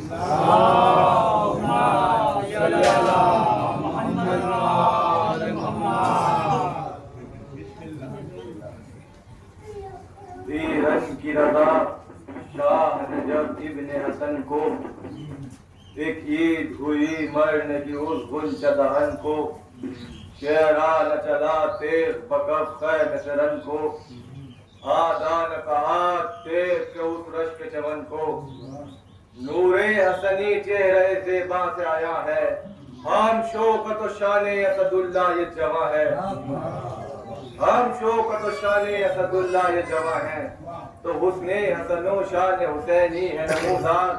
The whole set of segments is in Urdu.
تیرن کی رضا شاہ نے جب ابن حسن کو ایک عید ہوئی مرنے کی اس غنچہ دہن کو شعرا نہ چلا تیغ بکف خیر سرن کو آدھا نہ کہا تیغ کے اس رشک چمن کو نور حسنی چہرے زیبا سے آیا ہے ہم شوکت و شان اسد اللہ یہ جواں ہے ہم شوکت و شان اسد اللہ یہ جواں ہے تو حسن حسن و شان حسینی ہے نمودار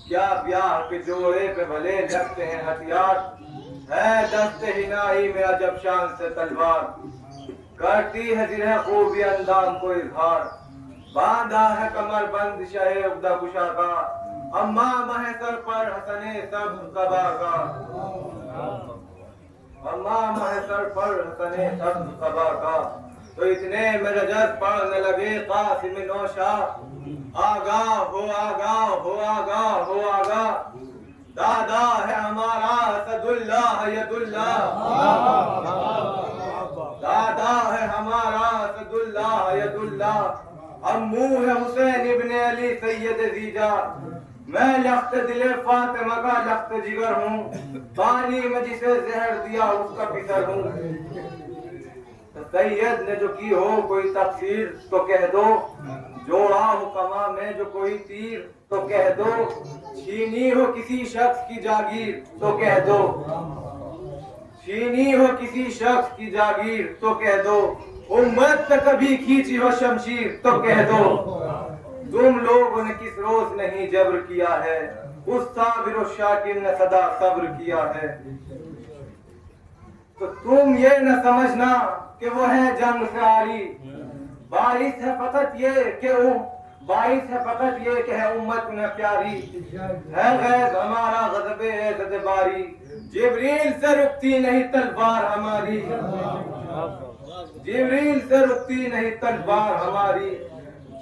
کیا بیاہ کے جوڑے پہ بھلے لگتے ہیں ہتھیار ہے دست ہنائی میں عجب شان سے تلوار کرتی ہے زرہ خوبی اندام کو اظہار باندھا ہے کمر بند شہ عقدہ کشا کا امام ہے سر پر حسن سب قبا کا امام ہے سر پر حسن سب قبا کا تو اتنے میں رجت پڑھنے لگے قاسم نوشاہ آگاہ ہو آگاہ ہو آگاہ ہو آگاہ دادا ہے ہمارا اسد اللہ ید اللہ دادا ہے ہمارا اسد اللہ ید اللہ امو ہے حسین ابن علی سید زیجا میں لخت دل فاطمہ کا لخت جگر ہوں پانی میں جسے زہر دیا اس کا پتر ہوں سید نے جو کی ہو کوئی تقصیر تو کہہ دو جوڑا ہو کما میں جو کوئی تیر تو کہہ دو چھینی ہو کسی شخص کی جاگیر تو کہہ دو چھینی ہو کسی شخص کی جاگیر تو کہہ دو امت پہ کبھی کھینچی ہو شمشیر تو کہہ دو تم لوگوں نے کس روز نہیں جبر کیا ہے اس صابر و شاکر نے صدا صبر کیا ہے تو تم یہ نہ سمجھنا کہ وہ ہے جنگ سے آری باعث ہے فقط یہ کہ باعث ہے فقط یہ کہ ہے امت نہ پیاری ہے غیظ ہمارا غضب عزت باری جبریل سے رکتی نہیں تلوار ہماری جبریل سے رکتی نہیں تلوار ہماری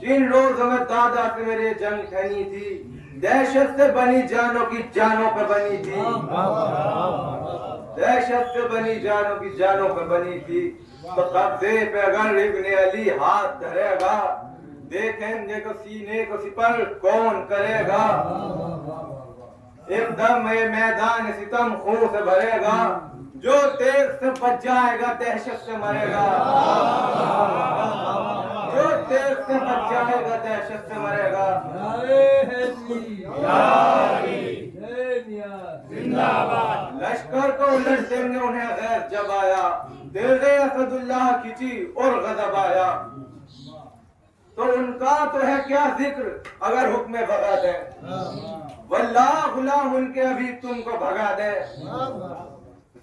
جن روزوں میں دادا سے میرے جنگ کھنی تھی دہشت سے بنی جانوں کی جانوں پہ بنی تھی دہشت سے بنی جانوں کی جانوں پہ بنی تھی تو قبضے پہ اگر ابن علی ہاتھ دھرے گا دیکھیں گے کو سینے کو سپر کون کرے گا ایک دم یہ میدان ستم خون سے بھرے گا جو تیغ سے بچ جائے گا دہشت سے مرے گا جو تیغ سے بچ جائے گا دہشت سے مرے گا لشکر کو الٹ دیں گے انہیں غیر جب آیا دل اسد اللہ کھچی اور غضب آیا تو ان کا تو ہے کیا ذکر اگر حکم بھگا دیں واللہ غلام ان کے ابھی تم کو بھگا دیں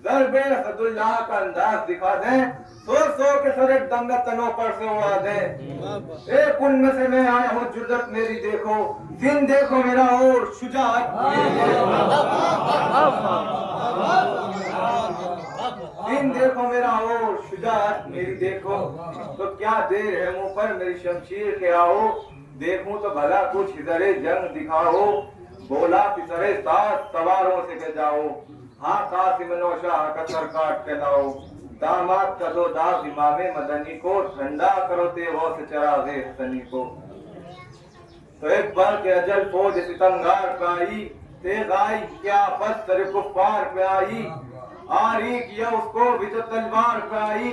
ضرب اسد اللہ کا انداز دکھا دیں سو سو کے سر ایک دم میں تنوں پر سے اڑا دیں ایک ان میں سے میں آیا ہوں جرت میری دیکھو دن دیکھو میرا اور شجاعت دن دیکھو میرا اور شجاعت میری دیکھو تو کیا دیر ہے منہ پر میری شمشیر کے آؤ دیکھوں تو بھلا کچھ ادھر جنگ دکھاؤ بولا پسرے ساتھ سواروں سے کہ جاؤ ہاں قاسم نوشاہ کا سر کاٹ کے لاؤ داماد کا دو داغ امام مدنی کو ٹھنڈا کرو تیغوں سے چراغ حسنی کو تو ایک بار کے اجل فوج ستمگار پہ آئی تیغ آئی کیا بس سر کفار پہ آئی آری کیا اس کو بھی تو تلوار پہ آئی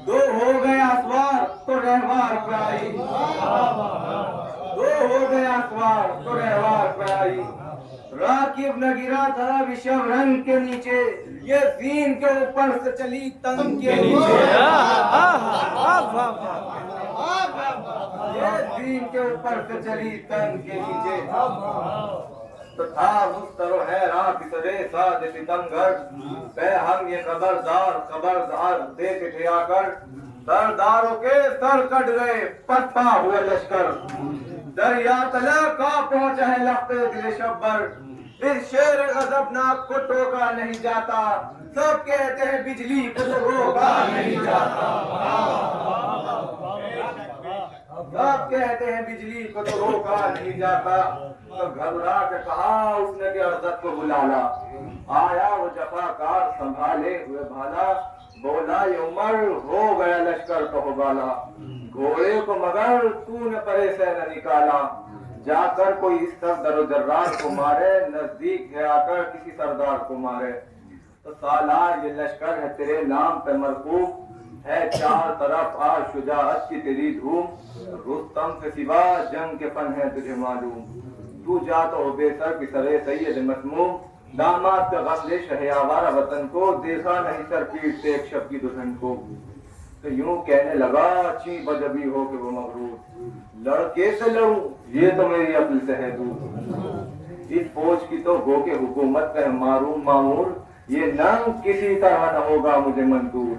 دو ہو گئے اسوار تو رہوار پہ آئی دو ہو گئے اسوار تو رہوار پہ آئی راکب نہ گرا تھا وشم رنگ کے نیچے یہ زین کے اوپر سے چلی تنگ کے نیچے یہ زین کے اوپر سے چلی تنگ کے نیچے تو تھا مستر و حیران پسرے ساد ستمگر پہ ہم یہ خبردار دے کے ٹھیا کر سرداروں کے سر کٹ گئے پتپا ہوئے لشکر دریا تلے کا پہنچا ہے لخت دل شبر اس شیر غضبناک کو ٹوکا نہیں جاتا سب کہتے ہیں بجلی کو تو روکا نہیں جاتا اب کہتے ہیں بجلی کو تو روکا نہیں جاتا، تو گھبرا کے کہا اس نے کہ عرضت کو بلا لا۔ آیا وہ جفاکار سنبھالے ہوئے بھالا، بولا یہ عمر ہو گیا لشکر تو بالا، گھوڑے کو مگر تو نے پرے سے نہ نکالا، جا کر کوئی اس طرف در و جرار کو مارے، نزدیک ہے آ کر کسی سردار کو مارے۔ تو سالار یہ لشکر ہے تیرے نام پہ مرکوب، ہے چار طرف آج شجاعت کی تیری دھوم، رستم کے سوا جنگ کے فن ہے تجھے معلوم، تو جا تو ہو بے سر کی سرے سید مسموم، داماد کا غم لے شہ آوارہ وطن کو، دیکھا نہیں سر پیٹتے ایک شب کی دلہن کو۔ تو یوں کہنے لگا چی بجبی ہو کہ وہ مغرور، لڑکے سے لڑوں یہ تو میری عقل سے ہے دور، اس فوج کی تو گو کے حکومت کا ہے معروم معمور، یہ ننگ کسی طرح نہ ہوگا مجھے منظور،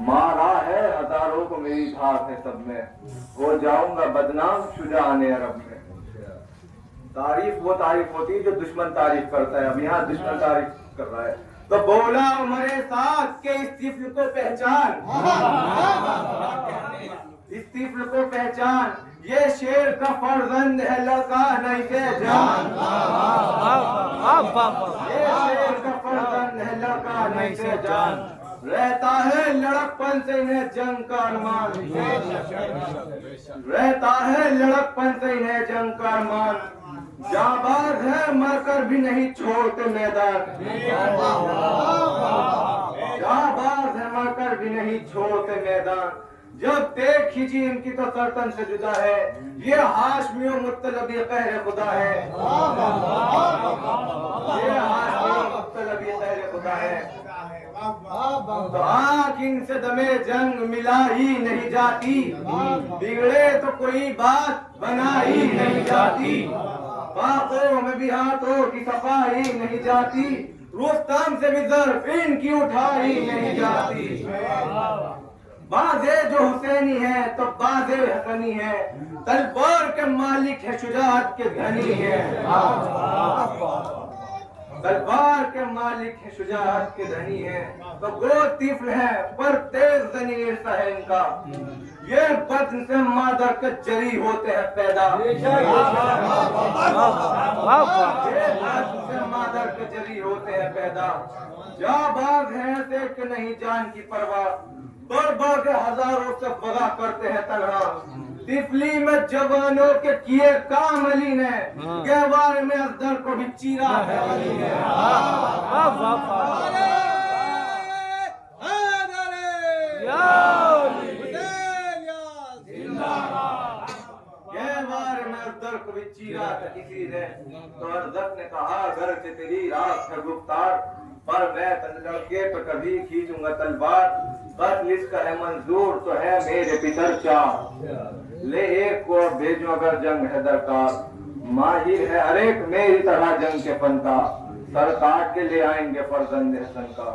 مارا ہے ہزاروں کو میری دھاک ہے سب میں، ہو جاؤں گا بدنام شجاعان عرب میں۔ تعریف وہ تعریف ہوتی ہے جو دشمن تعریف کرتا ہے، اب یہاں دشمن تعریف کر رہا ہے۔ تو بولا عمر سعد کے اس طفل کو پہچان، اس طفل کو پہچان، یہ شیر کا فرزند ہے لڑکا نہیں سے جان، یہ شیر کا فرزند ہے لڑکا نہیں سے جان، رہتا ہے لڑک پن سے انہیں جنگ کا ارمان، رہتا ہے لڑک پن سے انہیں جنگ کا ارمان، جانباز ہے مر کر بھی نہیں چھوڑتے میدان، جانباز ہے مر کر بھی نہیں چھوڑتے میدان، جب دیکھ کھینچی ان کی تو سرطن سے جدا ہے، یہ ہاشمی و مطلبی قہر خدا ہے، یہ ہاشمی و مطلبی قہر خدا ہے، تو آنکھ ان سے دمے جنگ ملا ہی نہیں جاتی، بگڑے تو کوئی بات بنا ہی نہیں جاتی، باقوں میں بھی ہاتھوں کی صفائی نہیں جاتی، رستم سے بھی ظرف ان کی اٹھائی نہیں جاتی، بازے جو حسینی ہے تو بازے حسنی ہے، تلوار کے مالک ہے شجاعت کے دھنی ہے، تلوار کے مالک ہے شجاعت کے دھنی ہے، تو گو طفل ہے پر تیز ضمیر سا ہے ان کا، یہ بدن سے مادر کے جری ہوتے ہیں پیدا، یہ بدن سے مادر کے جری ہوتے ہیں پیدا، جا باز ہیں ایسے کہ نہیں جان کی پرواہ، بڑھ بڑھ کے ہزاروں سے وغا کرتے ہیں تنہا، طفلی میں جوانوں کے کیے کام علی نے، گہوار میں ازدر کو بھی چیرا ہے علی نے، گہوار میں ازدر کو بھی چیرا ہے کسی نے، تو ارزق نے کہا اگر سے تیری راست ہے گفتار، پر میں لڑکے پہ کبھی کھینچوں گا تلوار، قتل اس کا ہے منظور تو ہے میرے پتر چاہ، لے ایک کو بھیجو اگر جنگ ہے درکار، ماہر ہے ہر ایک میری طرح جنگ کے فن کا، سر کاٹ کے لے آئیں گے فرزند حسن کا۔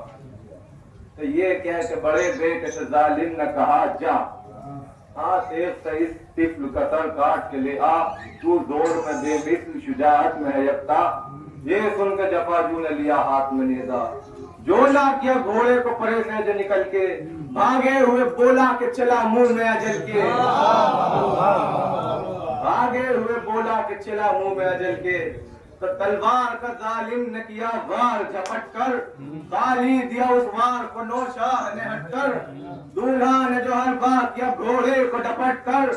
تو یہ کہہ کہ بڑے بیٹے سے ظالم نے کہا جا، ہاتھ ایک سے اس طفل کا سر کاٹ کے لے آ، تو زور میں بے مثل شجاعت میں ہے یکتا، یہ سن کے جفاجو نے لیا ہاتھ میں نیزا، جو لا کیا گھوڑے کو پرے سے جو نکل کے، بھاگے ہوئے بولا کہ چلا منہ میں اجل کے، بھاگے ہوئے بولا کہ چلا منہ میں اجل کے، تو تلوار کا ظالم نے کیا وار جھپٹ کر، خالی دیا اس وار کو نوشاہ نے ہٹ کر، دولہا نے جو ہر بات کیا گھوڑے کو ڈپٹ کر،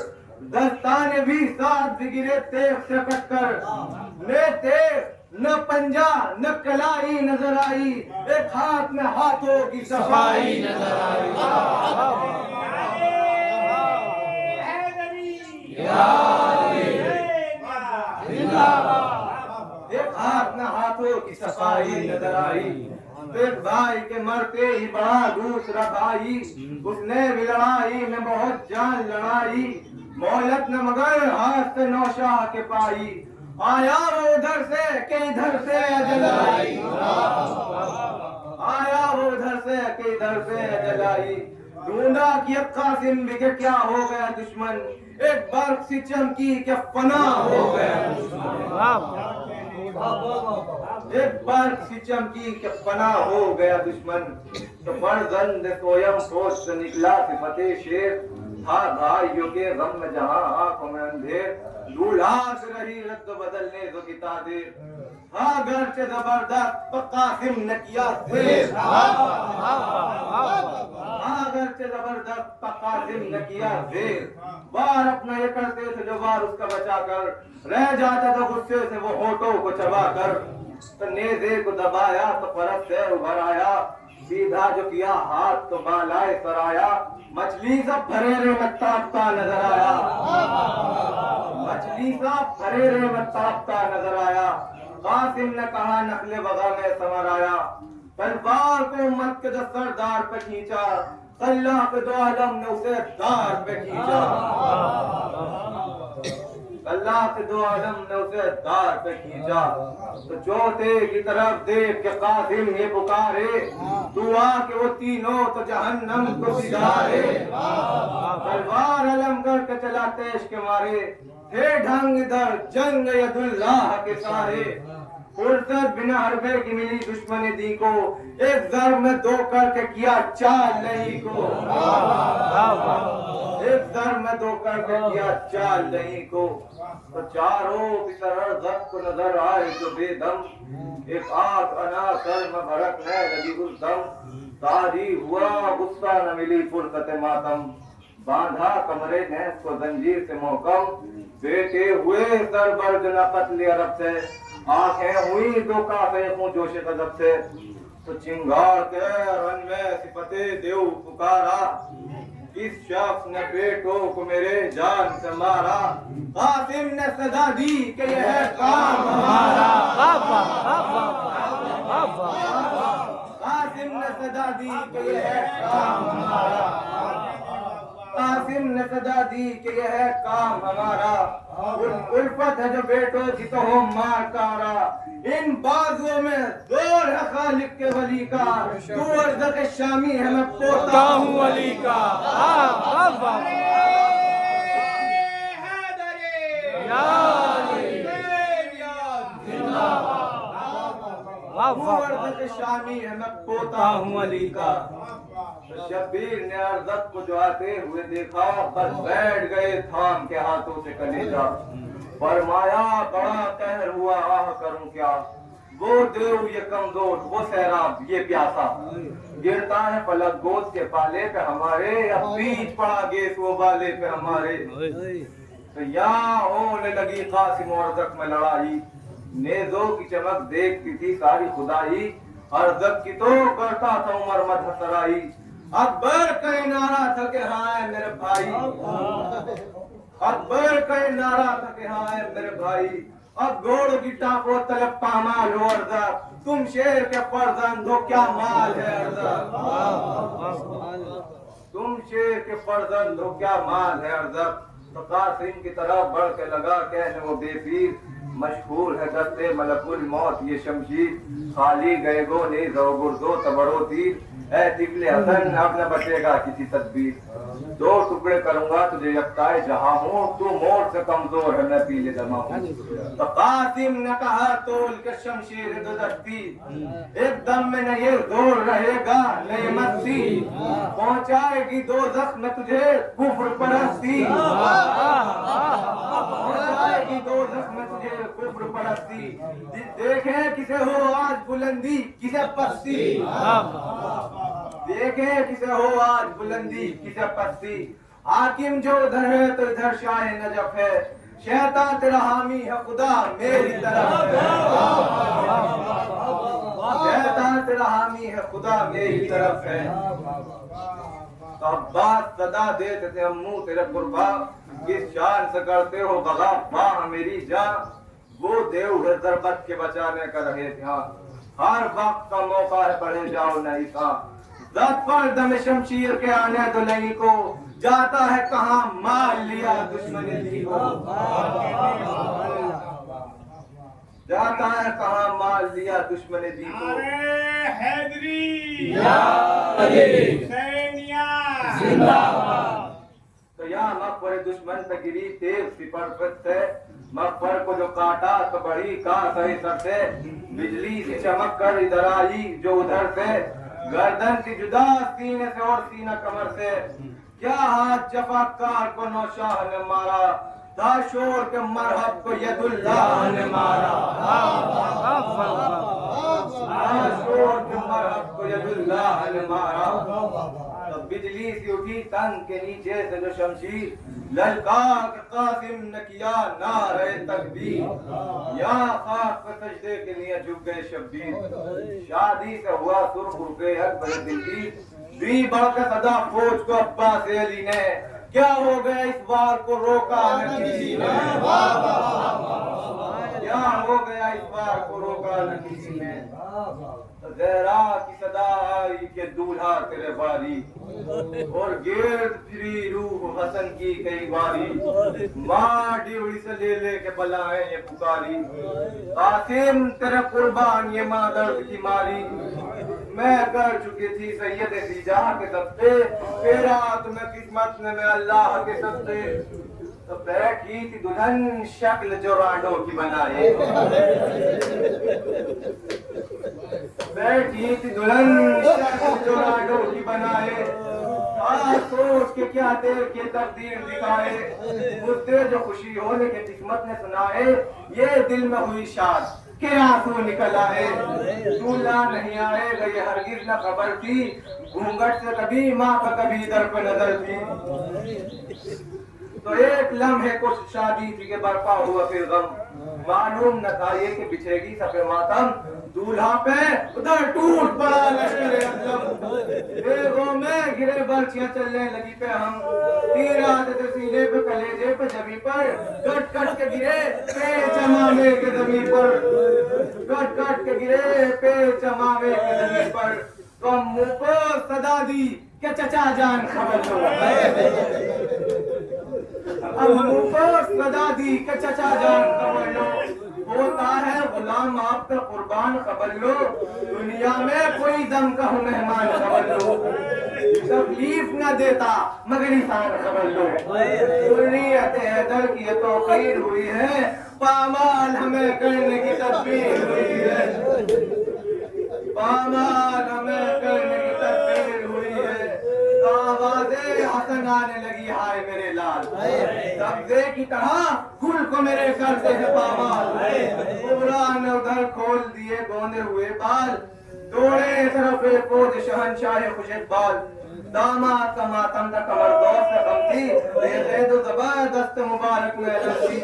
دستانے بھی ساتھ بھی گرے تیغ سے کٹ کر، نے تیغ نہ پنجا نہ کلائی نظر آئی، ایک ہاتھ میں ہاتھوں کی صفائی نظر آئی، ایک ہاتھ میں ہاتھوں کی صفائی نظر آئی، ایک بھائی کے مرتے ہی بڑا دوسرا بھائی، اس نے بھی لڑائی میں بہت جان لڑائی، مہلت نہ مگر ہاتھ سے نوشاہ کے پائی، آیا وہ ادھر سے کہ ادھر سے اجل آئی، آیا وہ ادھر سے کہ ادھر سے اجل آئی، ڈھونڈا کہ قاسم بھی کہ کیا ہو گیا دشمن، ایک برق سی چمکی کہ فنا ہو گیا دشمن، ایک برق سی چمکی کہ فنا ہو گیا دشمن، تو فرزند سویم فوج سے نکلا صفت شیر، تھا بھائیوں کے غم میں جہاں آنکھوں میں اندھیر لولا سے رہی رد و بدلنے دو کی تادیر ہاں گرچہ زبردست قاسم نے کیا دیر ہاں گرچہ زبردست قاسم نے کیا دیر بار اپنا یہ کرتے تھے جو بار اس کا بچا کر رہ جاتا تھا غصے سے وہ ہونٹوں کو چبا کر تو نیزے کو دبایا تو فرس سے ابھر آیا سیدھا جو کیا ہاتھ تو بالائے سر آیا مچھلی سب بھریرے میں تاپتا نظر آیا مچھلی سب بھریرے میں تاپتا نظر آیا قاسم نے کہا نخل بغا میں سمر آیا تلوار کو امت کے جو سردار پہ کھینچا اللہ کے دو عالم نے اسے دار پہ کھینچا اللہ کے دو عالم نے اسے دار پہ کھینچا تو چوتھے کی طرف دیکھ کے قاسم یہ پکارے تو آ کے وہ تینوں تو جہنم کو سجارے تلوار علم کر کے چلا تیش کے مارے تھے ڈھنگ ادھر جنگ ید اللہ کے سارے فرصت بنا حربے کی ملی دشمن دی کو ایک ضرب میں دو کر کے کیا چال نہیں کو ایک ضرب میں دو کر کے کیا چال نہیں کو تو چاروں کی طرح زخم کو نظر آئے تو بے دم ایک آنکھ انا سر میں بھڑکنے لگی اس دم تاری ہوا غصہ نہ ملی فرصت ماتم باندھا کمرے نیس کو زنجیر سے محکم بیٹے ہوئے سر برد نہ قتل عرب سے آنکھیں ہوئی دو کافے خون جوش غضب سے تو چنگار کے رن میں صفت دیو پکارا کس شخص نے بیٹوں کو میرے جان سے مارا قاسم نے صدا دی کہ یہ ہے کام ہمارا قاسم نے صدا دی کہ یہ ہے کام ہمارا قاسم نے صدا دی کہ یہ ہے کام ہمارا الفت ہے جو بیٹوں کی تو ہو مار کارا ان بازوں میں زور ہے خالق کے ولی کا تو ارزق شامی ہے میں پوتا ہوں ولی کا شامی ہے میں پوتا ہوں علی کا شبیر نے ارزق کو جو آتے ہوئے دیکھا بس بیٹھ گئے تھام کے ہاتھوں سے کلیجا فرمایا بڑا قہر ہوا آہ کروں کیا وہ دیو یہ کمزور وہ سیراب یہ پیاسا گرتا ہے فلک گوشت کے پالے پہ ہمارے یا بیچ پڑا گیس وہ بالے پہ ہمارے تو یہاں ہونے لگی قاسم اور ارزق میں لڑائی نیزوں کی چمک دیکھتی تھی ساری خدائی ارزق کی تو کرتا تھا عمر مدح سرائی اکبر کا نعرہ تھا کہ ہاں اے میرے بھائی اکبر کا نعرہ تھا کہ ہاں اے میرے بھائی اب گھوڑوں کی ٹاپو طلب پامال ہو ارزق تم شیر کے فرزند ہو کیا مال ہے ارزق تم شیر کے فرزند ہو کیا مال ہے ارزق تو قاسم کی طرف بڑھ کے لگا کہنے وہ بے پیر مشہور ہے دستے ملک الموت یہ شمشیر خالی گئے گو نیز و گردو تبڑو تیر اے طفل حسن اب نہ بچے گا کسی تدبیر دو ٹکڑے کروں گا تجھے یکتائے جہاں ہوں تو موت سے کمزور ہے میں پیلے دما ہوں تو قاسم نے کہا تول کے شمشیر دو دستی ایک دم میں نہ یہ زور رہے گا نہ یہ مستی پہنچائے گی دو زخم میں تجھے کفر پرستی پہنچائے گی دو زخم میں تجھے کفر پرستی دیکھیں کسے ہو آج بلندی کسے پستی دیکھیں کسے ہو آج بلندی کسے پستی حاکم جو ادھر ہے تو ادھر شاہ نجف ہے شیطان تیرا حامی ہے خدا میری طرف ہے شیطان تیرا حامی ہے خدا میری طرف ہے تو عباس صدا دیتے تھے امو تیرے قربا کس شان سے کرتے ہو بغا باہ میری جان وہ دیو ہے ضربت کے بچانے کا رہے دھیان ہر وقت کا موقع ہے بڑھے جاؤ نہیں تھا ذات پر دم شمشیر کے آنے دلہی کو جاتا ہے کہاں مال لیا دشمن دی کو جاتا ہے کہاں مال لیا دشمن دی کو حیدری زندہ تو یہاں مغفر دشمن پہ گری تیز سپر پت سے مغفر کو جو کاٹا تو بڑی کار صحیح سر سے بجلی سے چمک کر ادھر آئی جو ادھر سے گردن کی جدا سینے سے اور سینہ کمر سے کیا ہاتھ جفاکار کو نوشاہ نے مارا، تھا شور کے مرحب کو ید اللہ نے مارا، تھا شور کے مرحب کو ید اللہ نے مارا۔ تو بجلی سی اٹھی تن کے نیچے سے جو شمشیر، للکار کے قاسم نے کیا نعرہ تکبیر، یا خاک پہ سجدے کے لیے جھک گئے شبیر۔ شادی سے ہوا سرخ رکے اکبر دلیر، دی بڑھ کے صدا فوج کو عباس علی نے، کیا ہو گیا اس وار کو روکا نہ کسی نے، کیا ہو گیا اس وار کو روکا نہ کسی نے۔ زہرا کی صدا آئی کہ دولہا تیرے باری، اور گرد پھری روح حسن کی کئی باری، ماں ڈیوڑی سے لے لے کے بلائیں یہ پکاری، قاسم تیرے قربان یہ ماں درد کی ماری، میں کر چکی تھی سید سیجا کے صدقے، تیرا تمہیں قسمت نے میں اللہ کے صدقے۔ تو بیٹھی تھی دلہن شکل جو رانڈوں کی بنائے، بیٹھی تھی دلہن شکل جو رانڈوں کی بنائے، سوچ کے کیا دیر کے تقدیر دکھائے، مجھے جو خوشی ہونے کے قسمت نے سنائے، یہ دل میں ہوئی شاد کہ آنسو نکل آئے، دولہا نہیں آئے گا یہ ہرگز نہ خبر تھی، گھونگھٹ سے کبھی ماں کا کبھی در پہ نظر تھی۔ تو ایک لمحے کو شادی تھی کہ برپا ہوا پھر غم، معلوم نہ تھا یہ کہ بچھے گی صفِ ماتم، دولہا پہ ادھر ٹوٹ پڑا لشکر اسلم، دیگوں میں گرے برچیاں چلنے لگی پہ ہم، تیر آتے تھے سینے پہ کلیجے پہ جبھی پر، کٹ کٹ کے گرے پیچ امامے کے زمین پر، کٹ کٹ کے گرے پیچ امامے کے زمین پر، تو ہم منہ کو صدا دی کہ چچا جان خبر لو، اب منہ کو صدا دی کہ چچا جان خبر لو، ہوتا ہے غلام آپ کا قربان خبر لو، دنیا میں کوئی دم کا ہوں مہمان خبر لو، تکلیف نہ دیتا مگر انسان خبر لو، ذریت حیدر کی یہ توقیر ہوئی ہے، پامال ہمیں کرنے کی تدبیر ہوئی ہے، پامال ہمیں کرنے کی تدبیر ہوئی ہے، آواز حسن آنے لگی ہائے میرے لال، سبزے کی طرح گل کو میرے کرتے ہیں پامال، عمران نے ادھر کھول دیے گوندے ہوئے بال، دوڑے طرف فوج شہنشاہ خوش اقبال، داماد کا ماتم تھا کمر دوست سے غم تھی، یہ زید و زبردست مبارک میں لگتی،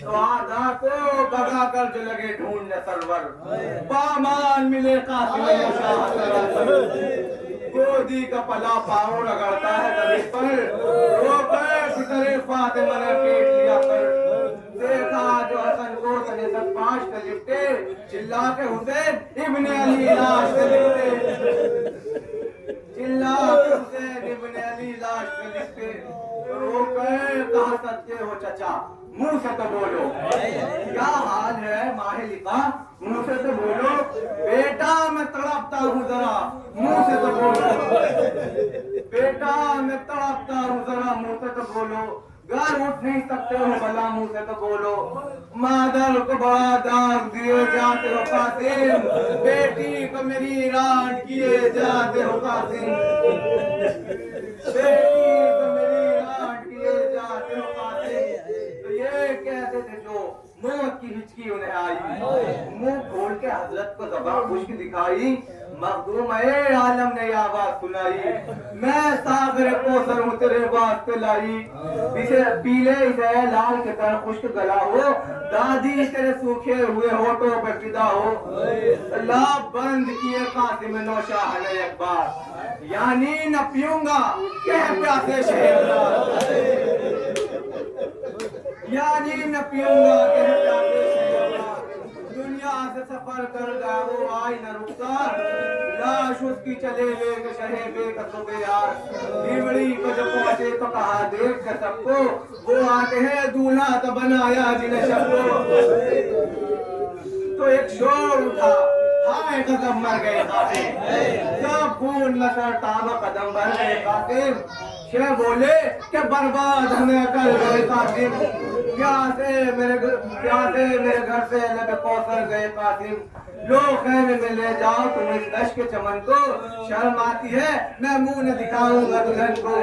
تو آدھا کو بگا کر جو لگے ڈھونڈنے سرور، پامال ملے قاسم شاہ سرور، گودی کا پلا پاؤں رگڑتا ہے زمین پر، رو کر فکر فاطمہ نے پیٹ لیا کر، دیکھا جو حسن کو سنے سب پانچ کا لپٹے، چلا کے حسین ابن علی لاش کے لپٹے، چلا کے حسین ابن علی لاش کے لپٹے، رو کر کہا سکتے ہو چچا منہ سے تو بولو، کیا حال ہے ماہ لقا منہ سے تو بولو، بیٹا میں تڑپتا ہوں ذرا منہ سے تو بولو، بیٹا میں تڑپتا ہوں ذرا منہ سے تو بولو، گھر اٹھ نہیں سکتے ہو بھلا منہ سے تو بولو، مادر کو بڑا داغ دیے جاتے ہو قاسم، بیٹی کو میری رانٹ کیے جاتے ہو قاسم، بیٹی کو میری رانٹ کیے جاتے ہو قاسم، تو یہ کہتے تھے جو موت کی ہچکی انہیں آئی، منہ کھول کے حضرت کو زبان خشک دکھائی، مخدوم عالم نے یہ آواز سنائی، میں ساغر کوثر ہوں تیرے واسطے لائی، اسے پیلے اسے لال کے طرح خشک گلا ہو، دادی تیرے سوکھے ہوئے ہونٹوں پہ فدا ہو، اللہ بند کیے قاسم نوشاہ نے ایک بار، یعنی نہ پیوں گا کہ پیاسے شہر، یعنی نہ پیوں گا کہ پیاسے شہر، دنیا سے سفر کر گیا وہ آئی نہ رکتا، لاش اس کی چلے لے کے شہے بے قصب یار، دیوڑی کو جب پہنچے تو کہا دیکھ کے سب کو، وہ آتے ہیں دولہا تو بنایا جنہیں شب کو، تو ایک شور اٹھا ہائے قدم مر گئے قاسم، سب خون نثر تابہ قدم بھر گئے قاسم، شہ بولے کہ برباد ہمیں کر گئے قاسم، پیاسے میرے گھر سے لب کوثر گئے قاسم، لو خیمے میں لے جاؤ تم اس دشت کے چمن کو، شرم آتی ہے میں منہ نہ دکھاؤں گا دلہن کو۔